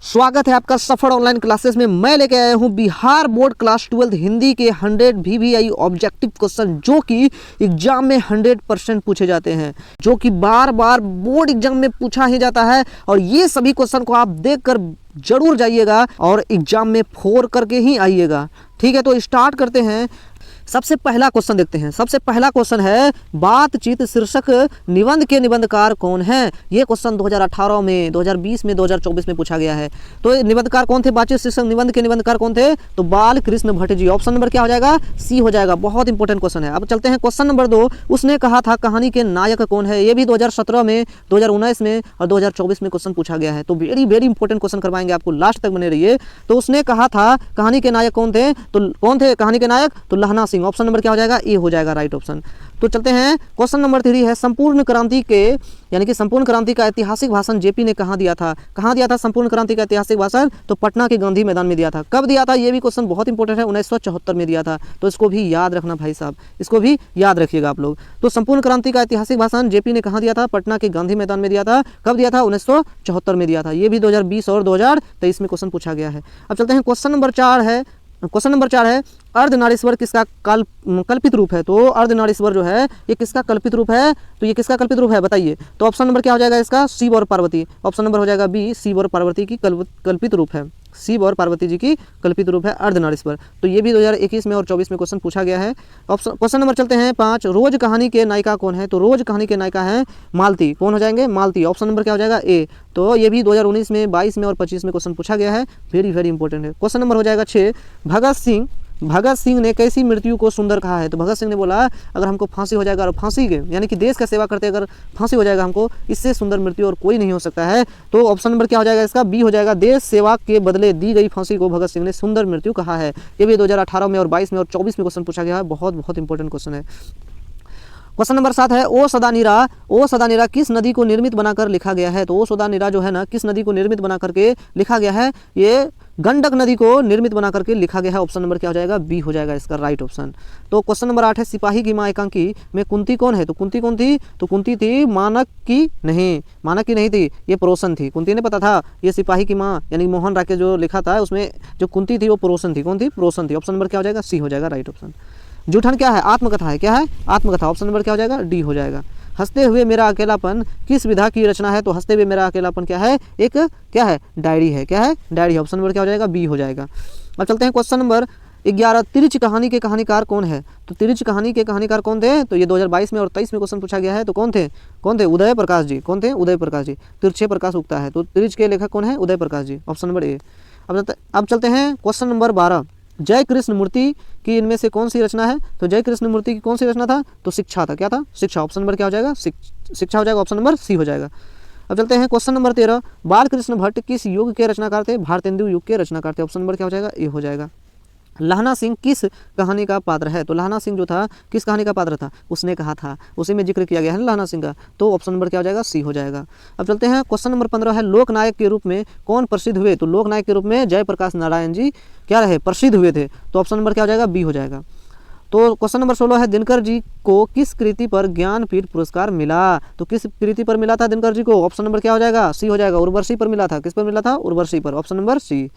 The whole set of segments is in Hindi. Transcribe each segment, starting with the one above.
स्वागत है आपका सफल ऑनलाइन क्लासेस में। मैं लेके आया हूं बिहार बोर्ड क्लास 12 हिंदी के 100 VVI ऑब्जेक्टिव क्वेश्चन जो कि एग्जाम में 100% पूछे जाते हैं, जो कि बार बार बोर्ड एग्जाम में पूछा ही जाता है। और ये सभी क्वेश्चन को आप देखकर जरूर जाइएगा और एग्जाम में 4 करके ही आइएगा। ठीक है, तो स्टार्ट करते हैं। सबसे पहला क्वेश्चन देखते हैं। सबसे पहला क्वेश्चन है बातचीत शीर्षक निबंध के निबंधकार कौन है। ये क्वेश्चन 2018 में, 2020 में, 2024 में पूछा गया है। तो निबंधकार कौन थे? बातचीत शीर्षक निबंध के निबंधकार कौन थे? तो बाल कृष्ण भट्ट जी। ऑप्शन नंबर क्या हो जाएगा? सी हो जाएगा। बहुत इंपॉर्टेंट क्वेश्चन है। अब चलते हैं क्वेश्चन नंबर 2। उसने कहा था कहानी के नायक कौन है। ये भी 2017 में, 2019 में और 2024 में क्वेश्चन पूछा गया है। तो वेरी इंपॉर्टेंट क्वेश्चन करवाएंगे आपको, लास्ट तक बने रहिए। तो उसने कहा था कहानी के नायक कौन थे? तो कौन थे कहानी के नायक? तो लहना सिंह। ऑप्शन नंबर क्या हो जाएगा? ए हो जाएगा राइट ऑप्शन। तो चलते हैं क्वेश्चन नंबर 3 है संपूर्ण क्रांति के यानी कि संपूर्ण क्रांति का ऐतिहासिक भाषण जेपी ने कहाँ दिया था। कहाँ दिया था संपूर्ण क्रांति का ऐतिहासिक भाषण? तो पटना के गांधी मैदान में दिया था। कब दिया था? ये भी क्वेश्चन बहुत इंपॉर्टेंट है। 1974 में दिया था। तो इसको भी याद रखना भाई साहब, इसको भी याद रखिएगा आप लोग। तो संपूर्ण क्रांति का ऐतिहासिक भाषण जेपी ने कहाँ दिया था? पटना के गांधी मैदान में दिया था। कब दिया था? 1974 में दिया था। ये भी 2020 और 2023 में क्वेश्चन पूछा गया है। अब चलते हैं क्वेश्चन नंबर 4 है। क्वेश्चन नंबर 4 है अर्धनारीश्वर किसका कल्पित रूप है। तो अर्धनारीश्वर जो है ये किसका कल्पित रूप है? तो ये किसका कल्पित रूप है बताइए। तो ऑप्शन नंबर क्या हो जाएगा इसका? शिव और पार्वती। ऑप्शन नंबर हो जाएगा बी, शिव और पार्वती की कल्पित रूप है। शिव और पार्वती जी की कल्पित रूप है अर्धनारीश्वर। तो ये भी 2021 में और 24 में क्वेश्चन पूछा गया है। क्वेश्चन नंबर चलते हैं 5। रोज कहानी के नायिका कौन है। तो रोज कहानी के नायिका है मालती। कौन हो जाएंगे? मालती। ऑप्शन नंबर क्या हो जाएगा? ए। तो ये भी 2019 में, 22 में और 25 में क्वेश्चन पूछा गया है। वेरी इंपॉर्टेंट है। क्वेश्चन नंबर हो जाएगा 6। भगत सिंह ने कैसी मृत्यु को सुंदर कहा है। तो भगत सिंह ने बोला अगर हमको फांसी हो जाएगा और फांसी के यानी कि देश का सेवा करते अगर फांसी हो जाएगा हमको, इससे सुंदर मृत्यु और कोई नहीं हो सकता है। तो ऑप्शन नंबर क्या हो जाएगा इसका? बी हो जाएगा। देश सेवा के बदले दी गई फांसी को भगत सिंह ने सुंदर मृत्यु कहा है। ये भी 2018 में और 22 में और 24 में क्वेश्चन पूछा गया है। बहुत इंपॉर्टेंट क्वेश्चन है। क्वेश्चन नंबर 7 है ओ सदा नीरा किस नदी को निर्मित बनाकर लिखा गया है। तो ओ सदा नीरा जो है ना किस नदी को निर्मित बना करके लिखा गया है? ये गंडक नदी को निर्मित बना करके लिखा गया है। ऑप्शन नंबर क्या हो जाएगा? बी हो जाएगा इसका राइट ऑप्शन। तो क्वेश्चन नंबर 8 है सिपाही की माँ एकांकी में कुंती कौन है। तो कुंती कौन थी? तो कुंती थी मानक की नहीं थी, ये प्रोसन थी। कुंती ने पता था ये सिपाही की माँ यानी मोहन राकेश जो लिखा था उसमें जो कुंती थी वो प्रोसन थी। कौन थी? प्रोसन थी। ऑप्शन नंबर क्या हो जाएगा? सी हो जाएगा राइट ऑप्शन। जूठन क्या है? आत्मकथा है। क्या है? आत्मकथा। ऑप्शन नंबर क्या हो जाएगा? डी हो जाएगा। हंसते हुए मेरा अकेलापन किस विधा की रचना है। तो हंसते हुए मेरा अकेलापन क्या है? एक क्या है? डायरी है। क्या है? डायरी। ऑप्शन नंबर क्या हो जाएगा? बी हो जाएगा। अब चलते हैं क्वेश्चन नंबर 11। तिरछ कहानी के कहानीकार कौन है। तो तिरछ कहानी के कहानीकार कौन थे? तो ये 2022 में और 23 में क्वेश्चन पूछा गया है। तो कौन थे? उदय प्रकाश जी। कौन थे? उदय प्रकाश जी। तिरछे प्रकाश उगता है। तो तिरछ के लेखक कौन है? Uday Prakash ji. Option number A. अब चलते हैं क्वेश्चन नंबर 12। जय कृष्ण मूर्ति की इनमें से कौन सी रचना है। तो जय कृष्ण मूर्ति की कौन सी रचना था? तो शिक्षा था। क्या था? शिक्षा। ऑप्शन नंबर क्या हो जाएगा? शिक्षा हो जाएगा। ऑप्शन नंबर सी हो जाएगा। अब चलते हैं क्वेश्चन नंबर 13। बाल कृष्ण भट्ट किस युग के रचनाकार थे? भारतेंदु युग के रचनाकार थे। ऑप्शन नंबर क्या हो जाएगा? ए हो जाएगा। लहना सिंह किस कहानी का पात्र है। तो लहना सिंह जो था किस कहानी का पात्र था? उसने कहा था, उसी में जिक्र किया गया है ना लहना सिंह का। तो ऑप्शन नंबर क्या हो जाएगा? सी हो जाएगा। अब चलते हैं क्वेश्चन नंबर 15 है लोकनायक के रूप में कौन प्रसिद्ध हुए। तो लोकनायक के रूप में जयप्रकाश नारायण जी क्या रहे? प्रसिद्ध हुए थे। तो ऑप्शन नंबर क्या हो जाएगा? बी हो जाएगा। तो क्वेश्चन नंबर 16 है दिनकर जी को किस कृति पर ज्ञानपीठ पुरस्कार मिला। तो किस कृति पर मिला था दिनकर जी को? ऑप्शन नंबर क्या हो जाएगा? सी हो जाएगा। उर्वशी पर मिला था। किस पर मिला था? उर्वशी पर। Option number C.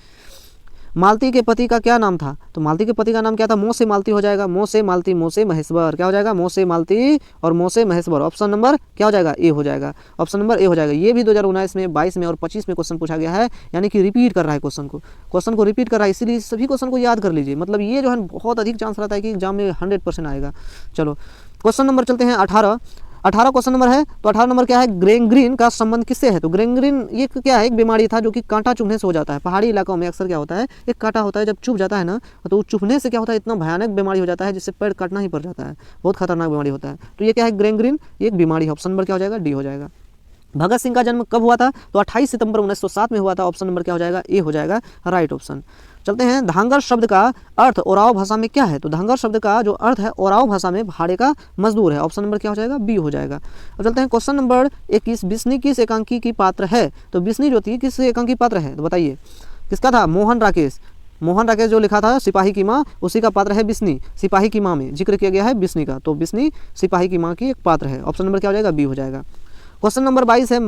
मालती के पति का क्या नाम था। तो मालती के पति का नाम क्या था? मोसे मालती हो जाएगा। मोसे मालती, मोसे महेश्वर। क्या हो जाएगा? मोसे मालती और मोसे महेश्वर। ऑप्शन नंबर क्या हो जाएगा? ए हो जाएगा। ऑप्शन नंबर ए हो जाएगा। ये भी 2019 में, 22 में और 25 में क्वेश्चन पूछा गया है। यानी कि रिपीट कर रहा है क्वेश्चन को रिपीट कर रहा है, इसीलिए सभी क्वेश्चन को याद कर लीजिए। मतलब ये जो है बहुत अधिक चांस रहता है कि एग्जाम में 100% आएगा। चलो क्वेश्चन नंबर चलते हैं 18 क्वेश्चन नंबर है। तो 18 नंबर क्या है? ग्रेंग्रीन का संबंध किससे है। तो ग्रेंग्रीन ये क्या है? एक बीमारी था जो कि कांटा चुभने से हो जाता है। पहाड़ी इलाकों में अक्सर क्या होता है, एक कांटा होता है, जब चुभ जाता है ना तो चुभने से क्या होता है, इतना भयानक बीमारी हो जाता है जिससे पैर काटना ही पड़ जाता है। बहुत खतरनाक बीमारी होता है। तो ये क्या है? ग्रेंग्रीन एक बीमारी है। ऑप्शन नंबर क्या हो जाएगा? डी हो जाएगा। भगत सिंह का जन्म कब हुआ था। तो 28 सितंबर 1907 में हुआ था। ऑप्शन नंबर क्या हो जाएगा? ए हो जाएगा राइट ऑप्शन। चलते हैं धांगर शब्द का अर्थ ओराव भाषा में क्या है। तो धांगर शब्द का जो अर्थ है ओराव भाषा में भाड़े का मजदूर है। ऑप्शन नंबर क्या हो जाएगा? बी हो जाएगा। अब चलते हैं क्वेश्चन नंबर 21। बिस्नी किस एकांकी की पात्र है। तो बिस्नी जो थी किस एकांकी पात्र है, तो बताइए किसका था? मोहन राकेश जो लिखा था सिपाही की माँ, उसी का पात्र है बिस्नी। सिपाही की माँ में जिक्र किया गया है बिस्नी का, तो बिस्नी सिपाही की माँ की एक पात्र है। ऑप्शन नंबर क्या हो जाएगा? बी हो जाएगा। क्वेश्चन नंबर 22 है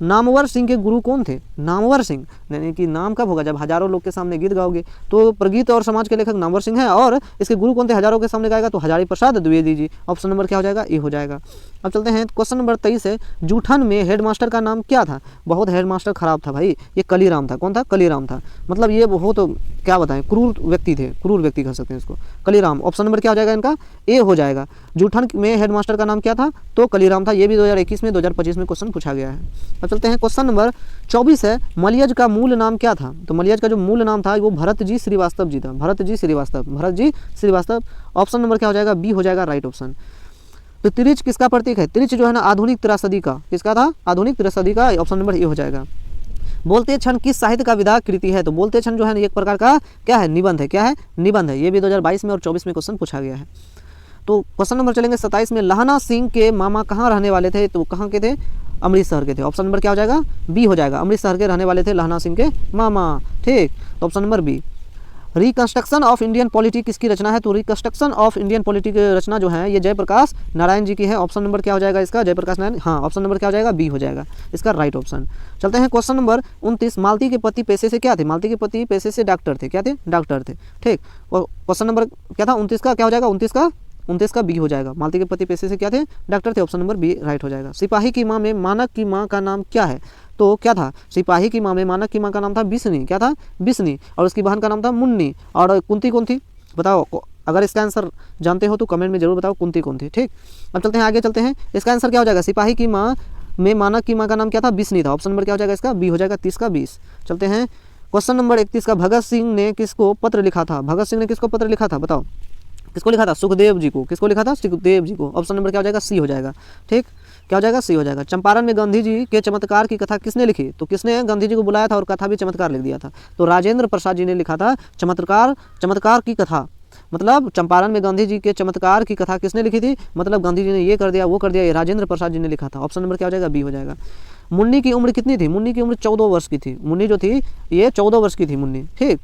नामवर सिंह के गुरु कौन थे? नामवर सिंह, यानी कि नाम कब होगा? जब हजारों लोग के सामने गीत गाओगे। तो प्रगीत और समाज के लेखक नामवर सिंह है, और इसके गुरु कौन थे? हजारों के सामने गाएगा तो हजारी प्रसाद द्विवेदी जी। ऑप्शन नंबर क्या हो जाएगा? ए हो जाएगा। अब चलते हैं क्वेश्चन नंबर 23 है, जूठन में हेडमास्टर का नाम क्या था? बहुत हेडमास्टर खराब था भाई, ये कलीराम था। कौन था? कलीराम था। मतलब ये बहुत क्या बताएं, क्रूर व्यक्ति थे, क्रूर व्यक्ति कह सकते हैं इसको, कलीराम। ऑप्शन नंबर क्या हो जाएगा इनका? ए हो जाएगा। जूठन में हेडमास्टर का नाम क्या था? तो कलीराम था। ये भी 2021 में 2025 में क्वेश्चन पूछा गया है। अब चलते हैं क्वेश्चन नंबर 24 है, मलयज का मूल नाम क्या था? तो मलयज का जो मूल नाम था वो भरत जी श्रीवास्तव जी था। भरत जी श्रीवास्तव, भरत जी श्रीवास्तव। ऑप्शन नंबर क्या हो जाएगा? बी हो जाएगा राइट ऑप्शन। तो त्रिच किसका प्रतीक है? त्रिच जो है ना आधुनिक त्रासदी का, किसका था? आधुनिक त्रासदी का। ऑप्शन नंबर ए हो जाएगा। बोलते क्षण किस साहित्य का विधा कृति है? तो बोलते क्षण जो है ना एक प्रकार का क्या है? निबंध है। क्या है? निबंध है। ये भी 2022 में और 24 में क्वेश्चन पूछा गया है। तो क्वेश्चन नंबर चलेंगे 27 में, लहना सिंह के मामा कहाँ रहने वाले थे? तो कहाँ के थे? अमृतसर के थे। ऑप्शन नंबर क्या हो जाएगा? बी हो जाएगा। अमृतसर के रहने वाले थे लहना सिंह के मामा। ठीक, तो option number B. Reconstruction of Indian polity किसकी रचना है? तो रिकंस्ट्रक्शन ऑफ इंडियन पॉलिटी की रचना जो है ये जयप्रकाश नारायण जी की है। ऑप्शन नंबर क्या हो जाएगा इसका? जयप्रकाश नारायण। हाँ, ऑप्शन नंबर क्या हो जाएगा? बी हो जाएगा इसका राइट ऑप्शन। चलते हैं क्वेश्चन नंबर 29, मालती के पति पेशे से क्या थे? मालती के पति पेशे से डॉक्टर थे। क्या थे? डॉक्टर थे। ठीक, और क्वेश्चन नंबर क्या था? 29 का क्या हो जाएगा? 29 का बी हो जाएगा। मालती के पति पेशे से क्या थे? डॉक्टर थे। ऑप्शन नंबर बी राइट हो जाएगा। सिपाही की माँ में मानक की माँ का नाम क्या है? तो क्या था? सिपाही की माँ में मानक की माँ का नाम था बिस्नी। क्या था? बिस्नी। और उसकी बहन का नाम था मुन्नी। और कुंती कौन थी? बताओ, अगर इसका आंसर जानते हो तो कमेंट में जरूर बताओ कुंती कौन थी। ठीक, अब चलते हैं आगे, चलते हैं। इसका आंसर क्या हो जाएगा? सिपाही की माँ में मानक की माँ का नाम क्या था? बिस्नी था। ऑप्शन नंबर क्या हो जाएगा इसका? बी हो जाएगा। 30 का 20। चलते हैं क्वेश्चन नंबर 31 का, भगत सिंह ने किसको पत्र लिखा था? भगत सिंह ने किसको पत्र लिखा था? बताओ, किसको लिखा था? सुखदेव जी को। किसको लिखा था? सुखदेव जी को। ऑप्शन नंबर क्या हो जाएगा? सी हो जाएगा। ठीक, क्या हो जाएगा? सी हो जाएगा। चंपारण में गांधी जी के चमत्कार की कथा किसने लिखी? तो किसने गांधी जी को बुलाया था और कथा भी चमत्कार लिख दिया था? तो राजेंद्र प्रसाद जी ने लिखा था चमत्कार की कथा। मतलब चंपारण में गांधी जी के चमत्कार की कथा किसने लिखी थी? मतलब गांधी जी ने ये कर दिया, वो कर दिया, ये राजेंद्र प्रसाद जी ने लिखा था। ऑप्शन नंबर क्या हो जाएगा? बी हो जाएगा। मुन्नी की उम्र कितनी थी? मुन्नी की उम्र 14 वर्ष की थी। मुन्नी जो थी ये 14 वर्ष की थी मुन्नी। ठीक,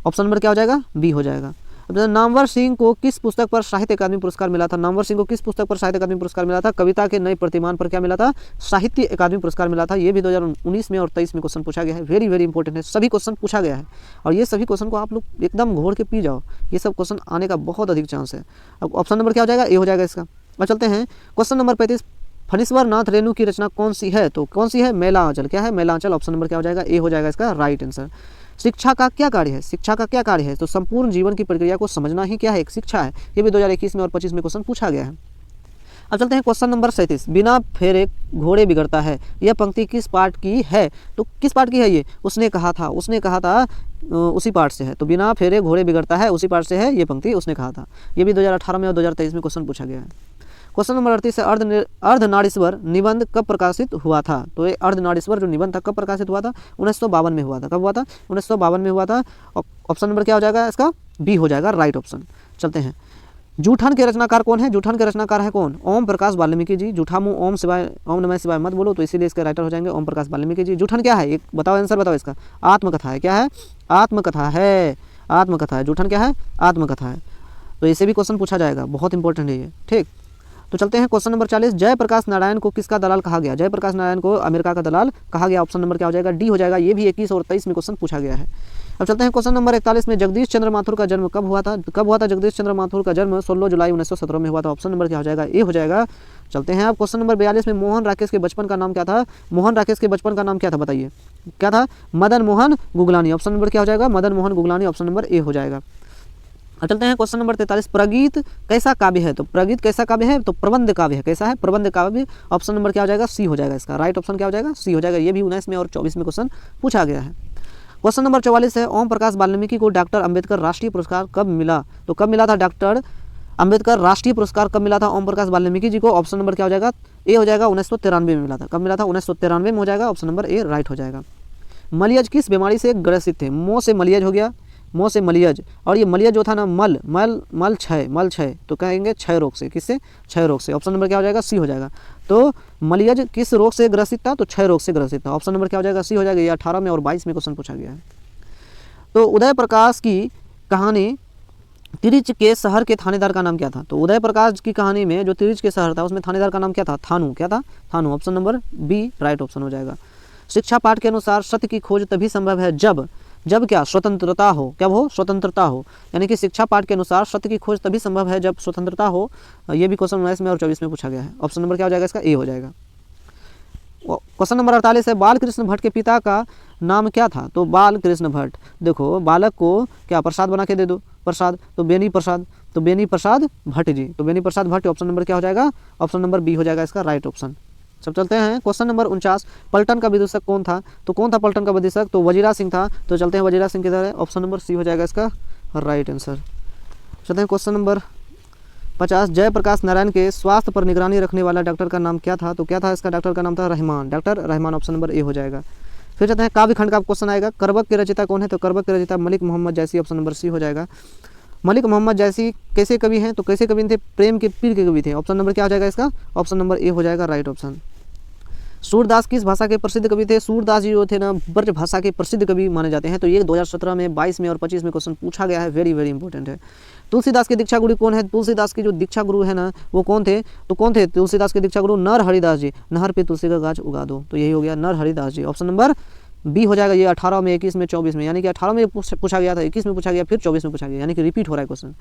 ऑप्शन नंबर क्या हो जाएगा? बी हो जाएगा। नामवर सिंह को किस पुस्तक पर साहित्य अकादमी पुरस्कार मिला था? नामवर सिंह को किस पुस्तक पर साहित्य अकादमी पुरस्कार मिला था? कविता के नए प्रतिमान पर क्या मिला था? साहित्य अकादमी पुरस्कार मिला था। ये भी 2019 में और 23 में क्वेश्चन पूछा गया है। वेरी वेरी इंपॉर्टेंट है, सभी क्वेश्चन पूछा गया है और ये सभी क्वेश्चन को आप लोग एकदम घोड़ के पी जाओ, ये सब क्वेश्चन आने का बहुत अधिक चांस है। अब ऑप्शन नंबर क्या हो जाएगा? ए हो जाएगा इसका। अब चलते हैं क्वेश्चन नंबर 35, फणीश्वर नाथ रेणु की रचना कौन सी है? तो कौन सी है? मेलांचल। क्या है? मेलांचल। ऑप्शन नंबर क्या हो जाएगा? ए हो जाएगा इसका राइट आंसर। शिक्षा का क्या कार्य है? शिक्षा का क्या कार्य है? तो संपूर्ण जीवन की प्रक्रिया को समझना ही क्या है? एक शिक्षा है। ये भी 2021 में और 25 में क्वेश्चन पूछा गया है। अब चलते हैं क्वेश्चन नंबर 37, बिना फेरे घोड़े बिगड़ता है, यह पंक्ति किस पार्ट की है? तो किस पार्ट की है ये? उसने कहा था उसी पार्ट से है। तो बिना फेरे घोड़े बिगड़ता है उसी पार्ट से है ये पंक्ति, उसने कहा था। ये भी 2018 में और 2023 में क्वेश्चन पूछा गया है। क्वेश्चन नंबर 38 है, अर्धनारीश्वर निबंध कब प्रकाशित हुआ था? तो ये अर्धनारीश्वर जो निबंध था कब प्रकाशित हुआ था? 1952 में हुआ था। कब हुआ था? 1952 में हुआ था। ऑप्शन नंबर क्या हो जाएगा इसका? बी हो जाएगा राइट ऑप्शन। चलते हैं, जूठन के रचनाकार कौन है? जूठन के रचनाकार है कौन? ओम प्रकाश वाल्मीकि जी। जूठा मुँह ओम नमः शिवाय मत बोलो, तो इसीलिए इसके राइटर हो जाएंगे ओम प्रकाश वाल्मीकि जी। जूठन क्या है? एक बताओ आंसर बताओ इसका। आत्मकथा है। क्या है? आत्मकथा है। आत्मकथा है। जूठन क्या है? आत्मकथा है। तो इसे भी क्वेश्चन पूछा जाएगा, बहुत इंपॉर्टेंट है ये। ठीक, तो चलते हैं क्वेश्चन नंबर 40, जयप्रकाश नारायण को किसका दलाल कहा गया? जयप्रकाश नारायण को अमेरिका का दलाल कहा गया। ऑप्शन नंबर क्या हो जाएगा? डी हो जाएगा। ये भी 21 और 23 में क्वेश्चन पूछा गया है। अब चलते हैं क्वेश्चन नंबर 41 में, जगदीश चंद्र माथुर का जन्म कब हुआ था? कब हुआ था जगदीश चंद्र माथुर का जन्म? 16 जुलाई 1917 में हुआ था। ऑप्शन नंबर क्या हो जाएगा? ए हो जाएगा। चलते हैं अब क्वेश्चन नंबर 42 में, मोहन राकेश के बचपन का नाम क्या था? मोहन राकेश के बचपन का नाम क्या था? बताइए क्या था? मदन मोहन गुगलानी। ऑप्शन नंबर क्या हो जाएगा? मदन मोहन गुगलानी। ऑप्शन नंबर ए हो जाएगा। चलते हैं क्वेश्चन नंबर 43, प्रगीत कैसा काव्य है? तो प्रगीत कैसा काव्य है? तो प्रबंध काव्य है। कैसा है? प्रबंध काव्य। ऑप्शन नंबर क्या हो जाएगा? सी हो जाएगा इसका। राइट ऑप्शन क्या हो जाएगा? सी हो जाएगा। ये भी 19 में और 24 में क्वेश्चन पूछा गया है। क्वेश्चन नंबर 44 है, ओम प्रकाश वाल्मीकि को डॉक्टर अंबेडकर राष्ट्रीय पुरस्कार कब मिला? तो कब मिला था डॉक्टर अंबेडकर राष्ट्रीय पुरस्कार कब मिला था ओम प्रकाश वाल्मीकि जी को? ऑप्शन नंबर क्या हो जाएगा? ए हो जाएगा। 1993 में मिला था। कब मिला था? 1993 में हो जाएगा। ऑप्शन नंबर ए राइट हो जाएगा। मलियज किस बीमारी से ग्रसित थे? मोह से मलियज हो गया, मोह से मलियज। और ये मलियज जो था ना, मल क्षय, तो कहेंगे क्षय रोग से। किससे? क्षय रोग से। ऑप्शन नंबर क्या हो जाएगा? सी हो जाएगा। तो मलियज किस रोग से ग्रसित था? तो क्षय रोग से ग्रसित था। ऑप्शन नंबर क्या हो जाएगा? सी हो जाएगा। ये 18 में और 22 में क्वेश्चन पूछा गया है। तो उदय प्रकाश की कहानी तिरिच के शहर के थानेदार का नाम क्या था? तो उदय प्रकाश की कहानी में जो तिरिच के शहर था उसमें थानेदार का नाम क्या था? थानू। क्या था? थानू। Option number B right option हो जाएगा। शिक्षा पाठ के अनुसार सत्य की खोज तभी संभव है जब क्या? स्वतंत्रता हो। क्या हो? स्वतंत्रता हो। यानी कि शिक्षा पाठ के अनुसार सत्य की खोज तभी संभव है जब स्वतंत्रता हो। ये भी क्वेश्चन 19 में और 24 में पूछा गया है। ऑप्शन नंबर क्या हो जाएगा इसका? ए हो जाएगा। क्वेश्चन नंबर 48 है, बाल कृष्ण भट्ट के पिता का नाम क्या था? तो बाल कृष्ण भट्ट। देखो बालक को क्या प्रसाद बना के दे दो, प्रसाद, तो बेनी प्रसाद, तो बेनी प्रसाद भट्ट जी, तो बेनी प्रसाद भट्ट। ऑप्शन नंबर क्या हो जाएगा? ऑप्शन नंबर बी हो जाएगा इसका राइट ऑप्शन। सब चलते हैं क्वेश्चन नंबर 49, पलटन का विदूषक कौन था? तो कौन था पलटन का विदूषक? तो वजीरा सिंह था। तो चलते हैं वजीरा सिंह की तरह, ऑप्शन नंबर सी हो जाएगा इसका राइट आंसर। चलते हैं क्वेश्चन नंबर 50, जयप्रकाश नारायण के स्वास्थ्य पर निगरानी रखने वाला डॉक्टर का नाम क्या था? तो क्या था इसका? डॉक्टर का नाम था Rahman, doctor Rahman. Option number ए हो जाएगा। फिर चलते हैं काव्य खंड का क्वेश्चन आएगा, करबक के रचयिता कौन है? तो करबक के रचयिता मलिक मोहम्मद जैसी। ऑप्शन नंबर सी हो जाएगा। मलिक मोहम्मद जैसी कैसे कवि हैं? तो कैसे कवि थे? प्रेम के पीर के कवि थे। ऑप्शन नंबर क्या हो जाएगा इसका? ऑप्शन नंबर ए हो जाएगा राइट ऑप्शन। सूरदास किस भाषा के प्रसिद्ध कवि थे? सूरदास जी जो थे ना ब्रज भाषा के प्रसिद्ध कवि माने जाते हैं। तो ये 2017 में, 22 में और 25 में क्वेश्चन पूछा गया है, वेरी वेरी इंपॉर्टेंट है। तुलसीदास के दीक्षा गुरु कौन है? तुलसीदास के जो दीक्षा गुरु है ना वो कौन थे? तो कौन थे तुलसीदास के दीक्षा गुरु? नर हरिदास जी। नहर पे तुलसी का गाछ उगा दो, तो यही हो गया नर हरिदास जी। ऑप्शन नंबर बी हो जाएगा। ये 18 में, 21 में, 24 में, यानी कि 18 में पूछा गया था, 21 में पूछा गया, फिर 24 में पूछा गया, यानी कि रिपीट हो रहा है क्वेश्चन।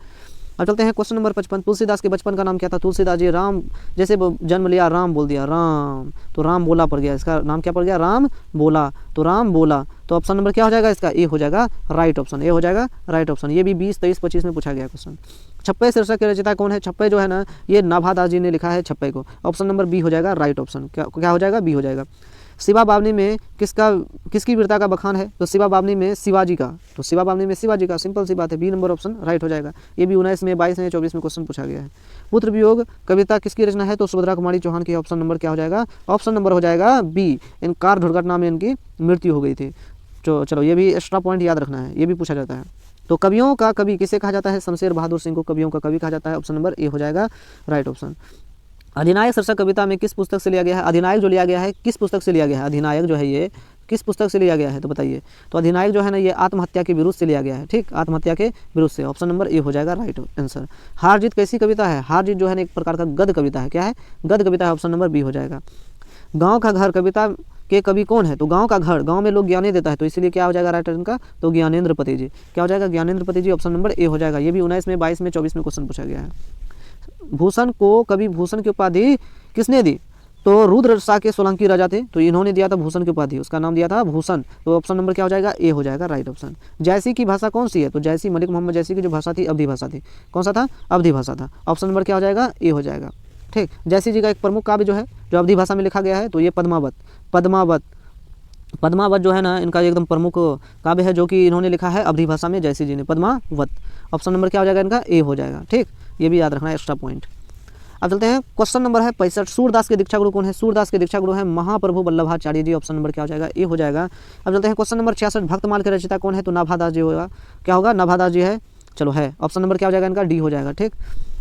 अब चलते हैं क्वेश्चन नंबर 55, तुलसीदास के बचपन का नाम क्या था? तुलसीदास जी राम, जैसे जन्म लिया राम बोल दिया, राम, तो राम बोला पड़ गया, इसका नाम क्या पड़ गया? राम बोला, तो राम बोला। तो ऑप्शन नंबर क्या हो जाएगा इसका? ए हो जाएगा राइट ऑप्शन। ए हो जाएगा राइट ऑप्शन। ये भी 20, 23, 25 में पूछा गया क्वेश्चन। छप्पे शीर्षक के रचयिता कौन है? छप्पे जो है ना ये नाभादास जी ने लिखा है छप्पे को। ऑप्शन नंबर बी हो जाएगा राइट ऑप्शन। क्या हो जाएगा? बी हो जाएगा। शिवा बावनी में किसकी वीरता का बखान है? तो शिवा बावनी में शिवाजी का, तो शिवा बावनी में शिवाजी का, सिंपल सी बात है, बी नंबर ऑप्शन राइट हो जाएगा। ये भी 19 में, 22 में, 24 में क्वेश्चन पूछा गया है। पुत्र वियोग कविता किसकी रचना है? तो सुभद्रा कुमारी चौहान की। ऑप्शन नंबर क्या हो जाएगा? ऑप्शन नंबर हो जाएगा बी। इन कार दुर्घटना में इनकी मृत्यु हो गई थी। तो चलो ये भी एक्स्ट्रा पॉइंट याद रखना है, ये भी पूछा जाता है। तो कवियों का कवि किसे कहा जाता है? शमशेर बहादुर सिंह को कवियों का कवि कहा जाता है। ऑप्शन नंबर ए हो जाएगा राइट ऑप्शन। अधिनायक शीर्षक कविता में किस पुस्तक से लिया गया है? अधिनायक जो लिया गया है किस पुस्तक से लिया गया है? अधिनायक जो है ये किस पुस्तक से लिया गया है? तो बताइए। तो अधिनायक जो है ना ये आत्महत्या के विरुद्ध से लिया गया है, ठीक, आत्महत्या के विरुद्ध से। ऑप्शन नंबर ए हो जाएगा राइट आंसर। हार जीत कैसी कविता है? हार जीत जो है ना एक प्रकार का गद्य कविता है। क्या है? गद्य कविता है। ऑप्शन नंबर बी हो जाएगा। गाँव का घर कविता के कवि कौन है? तो गांव का घर, गांव में लोग ज्ञानी देता है, तो इसीलिए क्या हो जाएगा राइट आंसर का? तो ज्ञानेंद्र पति जी। क्या हो जाएगा? ज्ञानेंद्र पति जी। ऑप्शन नंबर ए हो जाएगा। ये भी 19 में, 22 में, 24 में क्वेश्चन पूछा गया है। भूषण को कवि भूषण की उपाधि किसने दी? तो रुद्र शाह के सोलंकी राजा थे, तो इन्होंने दिया था भूषण की उपाधि, उसका नाम दिया था भूषण। तो ऑप्शन नंबर क्या हो जाएगा? ए हो जाएगा राइट ऑप्शन। जैसी की भाषा कौन सी है? तो जैसी, मलिक मोहम्मद जैसी की जो भाषा थी अवधी भाषा थी। कौन सा था? अवधी भाषा था। ऑप्शन नंबर क्या हो जाएगा? ए हो जाएगा, ठीक। जैसी जी का एक प्रमुख काव्य जो है जो अवधी भाषा में लिखा गया है तो ये पद्मावत। पद्मावत जो है ना इनका एकदम प्रमुख काव्य है जो कि इन्होंने लिखा है अवधी भाषा में, जैसी जी ने, पद्मावत। ऑप्शन नंबर क्या हो जाएगा इनका? ए हो जाएगा, ठीक। ये भी याद रखना है, एक्स्ट्रा पॉइंट। अब चलते हैं क्वेश्चन नंबर है 65, सूरदास के दीक्षा गुरु कौन है? सूरदास के दीक्षा गुरु है महाप्रभु वल्लभाचार्य जी। ऑप्शन नंबर क्या हो जाएगा? ए हो जाएगा। अब चलते हैं क्वेश्चन नंबर 66, भक्तमाल के रचयिता कौन है? तो नाभादास जी होगा। क्या होगा? नाभादास जी है। चलो है। ऑप्शन नंबर क्या हो जाएगा इनका? डी हो जाएगा, ठीक।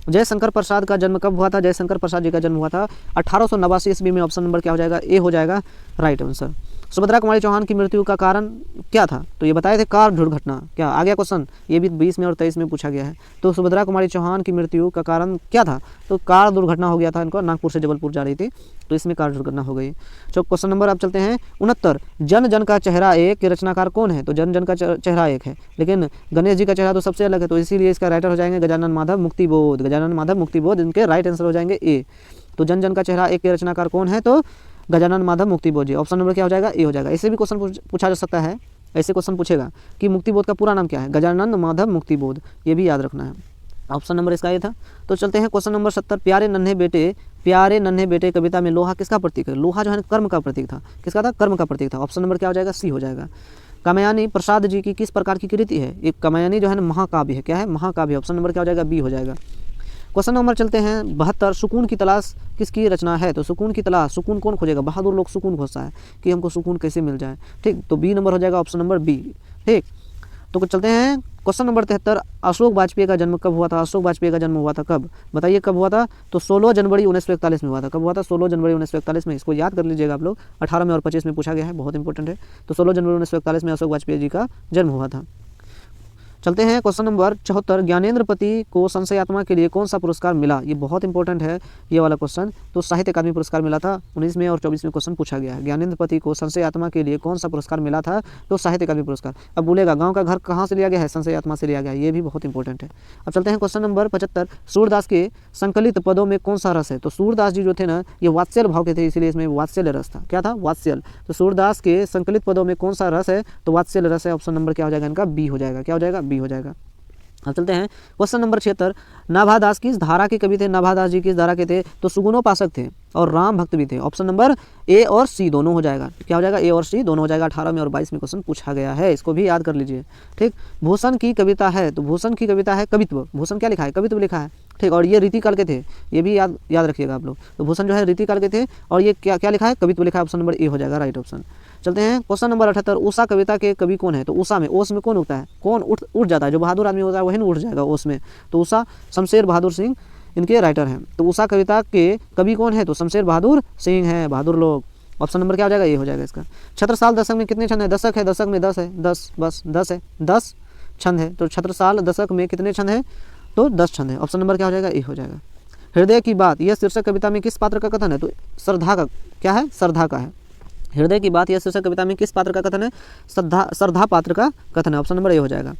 जयशंकर प्रसाद का जन्म कब हुआ था? जयशंकर प्रसाद जी का जन्म हुआ था 1889 ईस्वी में। ऑप्शन नंबर क्या हो जाएगा? ए हो जाएगा राइट आंसर। सुभद्रा कुमारी चौहान की मृत्यु का कारण क्या था? तो ये बताए थे कार दुर्घटना। क्या आ गया क्वेश्चन? ये भी 20 में और 23 में पूछा गया है। तो सुभद्रा कुमारी चौहान की मृत्यु का कारण क्या था? तो कार दुर्घटना हो गया था इनको, नागपुर से जबलपुर जा रही थी, तो इसमें कार दुर्घटना हो गई। तो क्वेश्चन नंबर अब चलते हैं 69, जन जन का चेहरा एक के रचनाकार कौन है? तो जन जन का चेहरा एक है, लेकिन गणेश जी का चेहरा तो सबसे अलग है, तो इसीलिए इसका राइटर हो जाएंगे गजानन माधव मुक्तिबोध। गजानन माधव मुक्तिबोध इनके राइट आंसर हो जाएंगे ए। तो जन जन का चेहरा एक के रचनाकार कौन है? तो गजानन माधव मुक्तिबोध जी। ऑप्शन नंबर क्या हो जाएगा? ए हो जाएगा। ऐसे भी क्वेश्चन पूछा जा सकता है, ऐसे क्वेश्चन पूछेगा कि मुक्तिबोध का पूरा नाम क्या है? गजानन माधव मुक्तिबोध, ये भी याद रखना है। ऑप्शन नंबर इसका ये था। तो चलते हैं क्वेश्चन नंबर 70, प्यारे नन्हे बेटे कविता में लोहा किसका प्रतीक है? लोहा जो है कर्म का प्रतीक था। किसका था? कर्म का प्रतीक था। ऑप्शन नंबर क्या हो जाएगा? सी हो जाएगा। कामयानी प्रसाद जी की किस प्रकार की कृति है? एक कामयानी जो है ना महाकाव्य है। क्या है? महाकाव्य। ऑप्शन नंबर क्या हो जाएगा? बी हो जाएगा। क्वेश्चन नंबर चलते हैं 72, सुकून की तलाश किसकी रचना है? तो सुकून की तलाश, सुकून कौन खोजेगा? बहादुर लोग सुकून खोजता है कि हमको सुकून कैसे मिल जाए, ठीक। तो बी नंबर हो जाएगा, ऑप्शन नंबर बी, ठीक। तो चलते हैं क्वेश्चन नंबर 73, अशोक वाजपेयी का जन्म कब हुआ था? अशोक वाजपेयी का जन्म हुआ था कब? बताइए कब हुआ था? तो 16 जनवरी 1941 में हुआ था। कब हुआ था? 16 जनवरी 1941 में। इसको याद कर लीजिएगा आप लोग, 18 में और 25 में पूछा गया है, बहुत इंपॉर्टेंट है। तो 16 जनवरी 1941 में अशोक वाजपेयी जी का जन्म हुआ था। चलते हैं क्वेश्चन नंबर 74। ज्ञानेंद्रपति को संशयात्मा के लिए कौन सा पुरस्कार मिला? ये बहुत इंपॉर्टेंट है ये वाला क्वेश्चन। तो साहित्य अकादमी पुरस्कार मिला था 19 में और 24 में क्वेश्चन पूछा गया है। ज्ञानेंद्रपति को संशयात्मा के लिए कौन सा पुरस्कार मिला था? तो साहित्य अकादमी पुरस्कार। अब बोलेगा गाँव का घर कहाँ से लिया गया है? संशयात्मा से लिया गया है, ये भी बहुत इंपॉर्टेंट है। अब चलते हैं क्वेश्चन नंबर 75। सूरदास के संकलित पदों में कौन सा रस है? तो सूरदास जी जो थे ना ये वात्सल्य भाव के थे, इसलिए इसमें वात्सल्य रस था। क्या था? वात्सल्य। तो सूरदास के संकलित पदों में कौन सा रस है? तो वात्सल्य रस है। ऑप्शन नंबर क्या हो जाएगा इनका? बी हो जाएगा। क्या हो जाएगा? बी हो जाएगा। अब चलते हैं क्वेश्चन नंबर 76। नाभादास किस धारा के कवि थे? नाभादास जी किस धारा के थे? तो सुगुणोपासक थे और राम भक्त भी थे। ऑप्शन नंबर ए और सी दोनों हो जाएगा। क्या हो जाएगा? ए और सी दोनों हो जाएगा। 18 में और 22 में क्वेश्चन पूछा गया है, इसको भी याद कर लीजिए। ठीक, भूषण की कविता है, तो भूषण की कविता है कवित्व। भूषण क्या लिखा है? कवित्व लिखा है। ठीक, और ये रीतिकाल के थे, ये भी याद रखिएगा आप लोग। तो भूषण जो है रीतिकाल के थे और ये क्या लिखा है? कवित्व लिखा है। ऑप्शन नंबर ए हो जाएगा राइट ऑप्शन। चलते हैं क्वेश्चन नंबर 78। उषा कविता के कवि कौन है? तो उषा में ओस में कौन उठता है? कौन उठ जाता है? जो बहादुर आदमी होता है वही ना उठ जाएगा ओस में। तो उषा शमशेर बहादुर सिंह इनके राइटर हैं। तो उषा कविता के कवि कौन है? तो शमशेर बहादुर सिंह हैं, बहादुर लोग। ऑप्शन नंबर क्या हो जाएगा? ये हो जाएगा इसका। छत्रसाल दशक में कितने छंद है? दशक है, दशक में 10 है, 10 बस 10 है, 10 छंद है। तो छत्रसाल दशक में कितने छंद है? तो 10 छंद है। ऑप्शन नंबर क्या हो जाएगा? ए हो जाएगा। हृदय की बात यह शीर्षक कविता में किस पात्र का कथन है? तो श्रद्धा का क्या है? श्रद्धा का है। हृदय की बात यह शीर्षक कविता में किस पात्र का कथन है? श्रद्धा पात्र का कथन है। ऑप्शन नंबर ए हो जाएगा।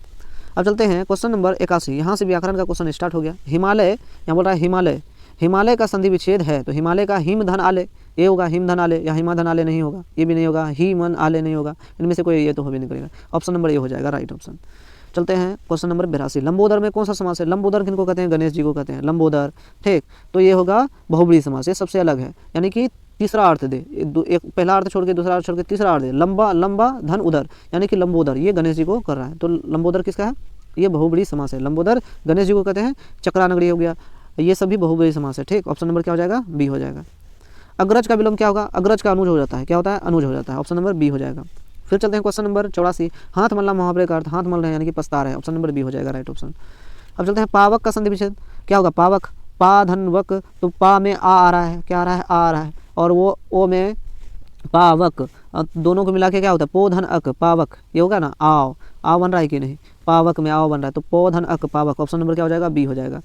अब चलते हैं क्वेश्चन नंबर 81। यहाँ से व्याकरण का क्वेश्चन स्टार्ट हो गया। हिमालय, यहाँ बोल रहा है हिमालय, हिमालय का संधि विच्छेद है। तो हिमालय का हिम धन आले, ये होगा हिम धन आले या हिमा धन आले नहीं होगा, ये भी नहीं होगा, ही मन आले नहीं होगा, इनमें से कोई ये तो हो भी नहीं करेगा। ऑप्शन नंबर ए हो जाएगा राइट ऑप्शन। चलते हैं क्वेश्चन नंबर 82। लंबोदर में कौन सा समास है? लंबोदर किनको कहते हैं? गणेश जी को कहते हैं लंबोदर। ठीक, तो ये होगा बहुब्रीहि समास, ये सबसे अलग है, यानी कि तीसरा अर्थ दे। एक पहला अर्थ छोड़ के दूसरा अर्थ छोड़ के तीसरा अर्थ दे। लंबा लंबा धन उदर, यानी कि लंबोदर, ये गणेश जी को कर रहा है। तो लंबोदर किसका है? ये बहुब्रीहि समास है। लंबोदर गणेश जी को कहते हैं। चक्रानगरी हो गया, ये सभी बहुब्रीहि समास है। ठीक, ऑप्शन नंबर क्या हो जाएगा? बी हो जाएगा। अग्रज का विलोम क्या होगा? अग्रज का अनुज हो जाता है। क्या होता है? अनुज हो जाता है। ऑप्शन नंबर बी हो जाएगा। फिर चलते हैं क्वेश्चन नंबर 84। हाथ मलना मुहावरे का अर्थ हाथ मल रहे हैं यानी कि पछता रहे हैं। ऑप्शन नंबर बी हो जाएगा राइट ऑप्शन। अब चलते हैं पावक का संधि विच्छेद क्या होगा? पावक, पा धन वक, तो पा में आ रहा है, क्या आ रहा है? आ रहा है, और वो ओ में पावक, दोनों को मिला के क्या होता है? पो धन अक पावक, ये होगा ना आओ, आओ बन रहा है कि नहीं? पावक में आओ बन रहा है, तो पो धन अक पावक। ऑप्शन नंबर क्या हो जाएगा? बी हो जाएगा।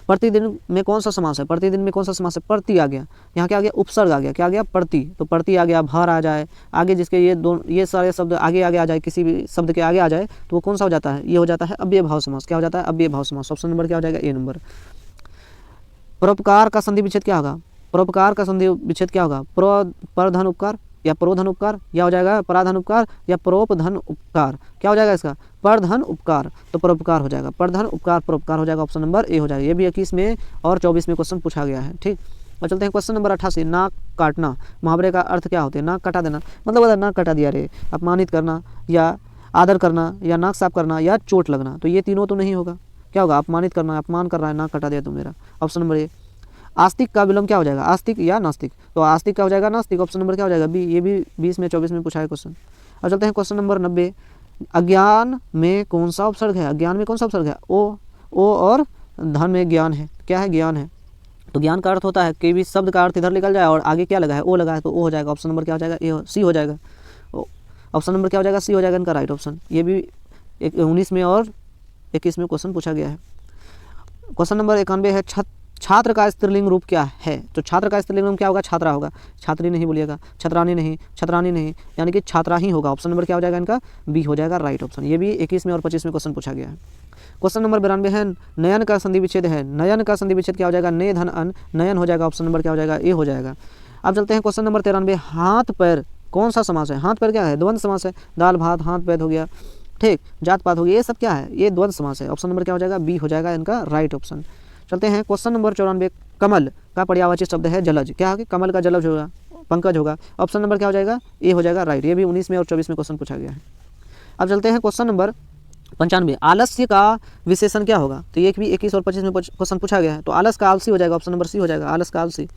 प्रतिदिन में कौन सा समास है? प्रतिदिन में कौन सा समास है? प्रति आ गया, यहाँ क्या आ गया? उपसर्ग आ गया, क्या आ गया? प्रति, तो प्रति आ गया, भर आ जाए आगे, जिसके ये सारे शब्द आगे आ जाए, किसी भी शब्द के आगे आ जाए तो वो कौन सा हो जाता है? ये हो जाता है अव्यय भाव समास। क्या हो जाता है? अव्यय भाव समास। ऑप्शन नंबर क्या हो जाएगा? ए नंबर। परोपकार का संधि विच्छेद क्या होगा? परोपकार का संधि विच्छेद क्या होगा? परधन उपकार या प्रोधन उपकार, या हो जाएगा पराधन उपकार या परोपधन उपकार। क्या हो जाएगा इसका? परधन उपकार, तो परोपकार हो जाएगा। परधन उपकार परोपकार हो जाएगा। ऑप्शन नंबर ए हो जाएगा। ये भी 21 में और 24 में क्वेश्चन पूछा गया है। ठीक, और चलते हैं क्वेश्चन नंबर 88। नाक काटना मुहावरे का अर्थ क्या होते हैं? नाक कटा देना, मतलब अगर नाक कटा दिया रे, अपमानित करना या आदर करना या नाक साफ करना या चोट लगना, तो ये तीनों तो नहीं होगा। क्या होगा? अपमानित करना, अपमान कर रहा है, नाक कटा दिया तो मेरा। ऑप्शन नंबर ए। आस्तिक का विलोम क्या हो जाएगा? आस्तिक या नास्तिक, तो आस्तिक का हो जाएगा नास्तिक। ऑप्शन नंबर क्या हो जाएगा? बी। ये भी 20 में 24 में पूछा है क्वेश्चन। अब चलते हैं क्वेश्चन नंबर 90। अज्ञान में कौन सा उपसर्ग है? अज्ञान में कौन सा उपसर्ग है? ओ और धन में ज्ञान है। क्या है? ज्ञान है। तो ज्ञान का अर्थ होता है कि भी शब्द का अर्थ इधर निकल जाए और आगे क्या लगा है? ओ लगा है, तो ओ हो जाएगा। ऑप्शन नंबर क्या हो जाएगा? ए सी हो जाएगा। ऑप्शन नंबर क्या हो जाएगा? सी हो जाएगा इनका राइट ऑप्शन। ये भी 19 में और 21 में क्वेश्चन पूछा गया है। क्वेश्चन नंबर 91 है। छात्र का स्त्रीलिंग रूप क्या है? तो छात्र का स्त्रीलिंग रूप क्या होगा? छात्रा होगा। छात्री नहीं बोलिएगा, छतरानी नहीं, छतरानी नहीं, यानी कि छात्रा ही होगा। ऑप्शन नंबर क्या हो जाएगा इनका? बी हो जाएगा राइट ऑप्शन। ये भी 21 में और 25 में क्वेश्चन पूछा गया है। क्वेश्चन नंबर 92 है। नयन का संधि विच्छेद है। नयन का संधि विच्छेद क्या हो जाएगा? ने धन अन, नयन हो जाएगा। ऑप्शन नंबर क्या हो जाएगा? ए हो जाएगा। अब चलते हैं क्वेश्चन नंबर 93। हाथ पैर कौन सा समास है? हाथ पैर क्या है? द्वंद्व समास है। दाल भात हाथ पैर हो गया। ठीक, जात पात हो गया, ये सब क्या है? ये द्वंद्व समास है। ऑप्शन नंबर क्या हो जाएगा? बी हो जाएगा इनका राइट ऑप्शन। चलते हैं क्वेश्चन नंबर 94। कमल का पर्यायवाची शब्द है जलज। क्या है? कमल का जलज होगा, पंकज होगा। ऑप्शन नंबर क्या हो जाएगा? ए हो जाएगा राइट। ये भी 19 में और 24 में क्वेश्चन पूछा गया है। अब चलते हैं क्वेश्चन नंबर 95। आलस्य का विशेषण क्या होगा? तो ये भी 21 और 25 में क्वेश्चन पूछा गया है। तो आलस का आलसी हो जाएगा। ऑप्शन नंबर सी हो जाएगा, आलस का आलसी।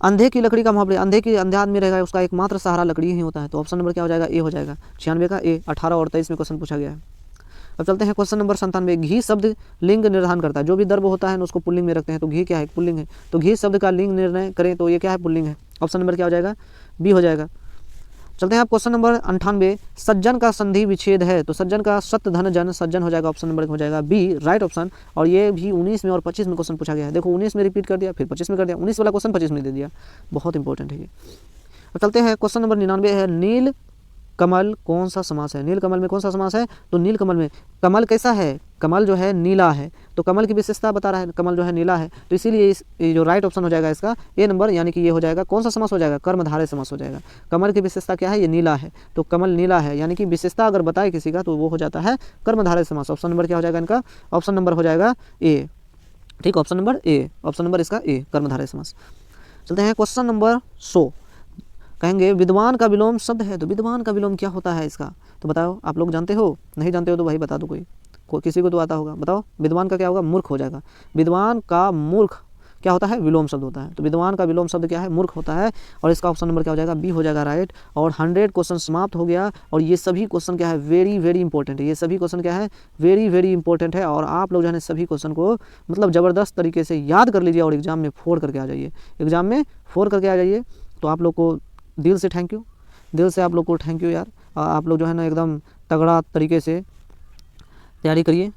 अंधे की लकड़ी का मुहावरे, अंधे आदमी रहेगा उसका एकमात्र सहारा लकड़ी ही होता है। तो ऑप्शन नंबर क्या हो जाएगा? ए हो जाएगा। 96 का ए। 18 और 23 में क्वेश्चन पूछा गया है। अब चलते हैं क्वेश्चन नंबर 97। घी शब्द लिंग निर्धारण करता है। जो भी द्रव्य होता है ना उसको पुल्लिंग में रखते हैं, तो घी क्या है? पुल्लिंग है। तो घी शब्द का लिंग निर्णय करें तो ये क्या है? पुल्लिंग है। ऑप्शन नंबर क्या हो जाएगा? बी हो जाएगा। चलते हैं आप क्वेश्चन नंबर 98। सज्जन का संधि विच्छेद है, तो सज्जन का सत्य धन जन, सज्जन हो जाएगा, ऑप्शन नंबर हो जाएगा बी राइट ऑप्शन। और ये भी 19 में और 25 में क्वेश्चन पूछा गया है। देखो 19 में रिपीट कर दिया, फिर 25 में कर दिया, 19 वाला क्वेश्चन 25 में दे दिया, बहुत इंपॉर्टेंट है ये। तो चलते हैं क्वेश्चन नंबर 99 है, नील कमल कौन सा समास है? नील कमल में कौन सा समास है? तो नील कमल में कमल कैसा है? कमल जो है नीला है, तो कमल की विशेषता बता रहा है, कमल जो है नीला है, तो इसीलिए ये जो राइट ऑप्शन हो जाएगा इसका ए नंबर, यानी कि ये हो जाएगा कौन सा समास हो जाएगा? कर्मधारय समास हो जाएगा। कमल की विशेषता क्या है? ये नीला है, तो कमल नीला है, यानी कि विशेषता अगर बताए किसी का तो वो हो जाता है कर्मधारय समास। ऑप्शन नंबर क्या हो जाएगा इनका? ऑप्शन नंबर हो जाएगा ए, ठीक, ऑप्शन नंबर ए, ऑप्शन नंबर इसका ए, कर्मधारय समास। चलते हैं क्वेश्चन नंबर 100। कहेंगे विद्वान का विलोम शब्द है, तो विद्वान का विलोम क्या होता है इसका? तो बताओ, आप लोग जानते हो? नहीं जानते हो तो भाई बता दो, कोई किसी को तो आता होगा, बताओ विद्वान का क्या होगा? मूर्ख हो जाएगा। विद्वान का मूर्ख क्या होता है? विलोम शब्द होता है। तो विद्वान का विलोम शब्द क्या है? मूर्ख होता है, और इसका ऑप्शन नंबर क्या हो जाएगा? बी हो जाएगा राइट। और 100 क्वेश्चन समाप्त हो गया, और ये सभी क्वेश्चन क्या है? वेरी वेरी इंपॉर्टेंट है, ये सभी क्वेश्चन क्या है? वेरी वेरी इंपॉर्टेंट है, और आप लोग जो है सभी क्वेश्चन को मतलब ज़बरदस्त तरीके से याद कर लीजिए और एग्जाम में फोड़ करके आ जाइए, एग्जाम में फोड़ करके आ जाइए। तो आप लोग को दिल से थैंक यू, दिल से आप लोग को थैंक यू यार। आप लोग जो है ना एकदम तगड़ा तरीके से तैयारी करिए।